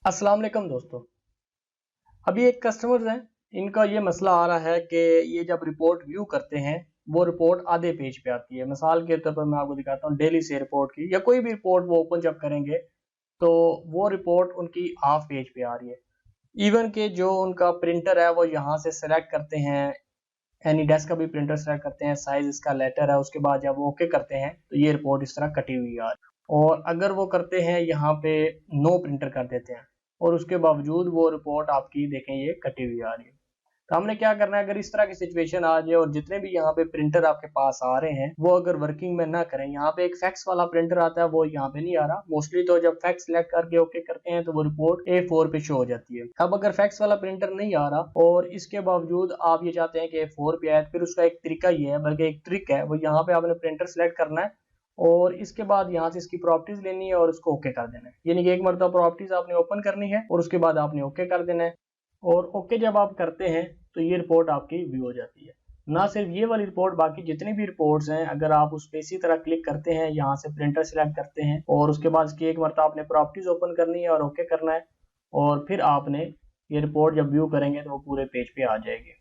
अस्सलाम वालेकुम दोस्तों। अभी एक कस्टमर्स हैं, इनका ये मसला आ रहा है कि ये जब रिपोर्ट व्यू करते हैं, वो रिपोर्ट आधे पेज पे आती है। मिसाल के तौर पर मैं आपको दिखाता हूँ, डेली से रिपोर्ट की या कोई भी रिपोर्ट वो ओपन जब करेंगे तो वो रिपोर्ट उनकी हाफ पेज पे आ रही है। इवन के जो उनका प्रिंटर है वो यहाँ से सेलेक्ट करते हैं, एनी डेस्क का भी प्रिंटर सेलेक्ट करते हैं, साइज इसका लेटर है, उसके बाद जब वो ओके करते हैं तो ये रिपोर्ट इस तरह कटी हुई आ रही है। और अगर वो करते हैं यहाँ पे नो प्रिंटर कर देते हैं और उसके बावजूद वो रिपोर्ट आपकी देखें ये कटी हुई आ रही है। तो हमने क्या करना है, अगर इस तरह की सिचुएशन आ जाए और जितने भी यहाँ पे प्रिंटर आपके पास आ रहे हैं वो अगर वर्किंग में ना करें, यहाँ पे एक फैक्स वाला प्रिंटर आता है वो यहाँ पे नहीं आ रहा मोस्टली, तो जब फैक्स सिलेक्ट करके ओके करते हैं तो वो रिपोर्ट A4 पे शो हो जाती है। अब अगर फैक्स वाला प्रिंटर नहीं आ रहा और इसके बावजूद आप ये चाहते हैं कि A4 पे आए, फिर उसका एक तरीका ये है, बल्कि एक ट्रिक है, वो यहाँ पे आपने प्रिंटर सेलेक्ट करना है और इसके बाद यहाँ से इसकी प्रॉपर्टीज लेनी है और उसको ओके कर देना है। यानी कि एक मरतबा प्रॉपर्टीज आपने ओपन करनी है और उसके बाद आपने ओके कर देना है। और ओके जब आप करते हैं तो ये रिपोर्ट आपकी व्यू हो जाती है। ना सिर्फ ये वाली रिपोर्ट, बाकी जितनी भी रिपोर्ट्स हैं, अगर आप उस पर इसी तरह क्लिक करते हैं, यहाँ से प्रिंटर सिलेक्ट करते हैं और उसके बाद इसकी एक मरतबा आपने प्रॉपर्टीज ओपन करनी है और ओके करना है और फिर आपने ये रिपोर्ट जब व्यू करेंगे तो वो पूरे पेज पे आ जाएगी।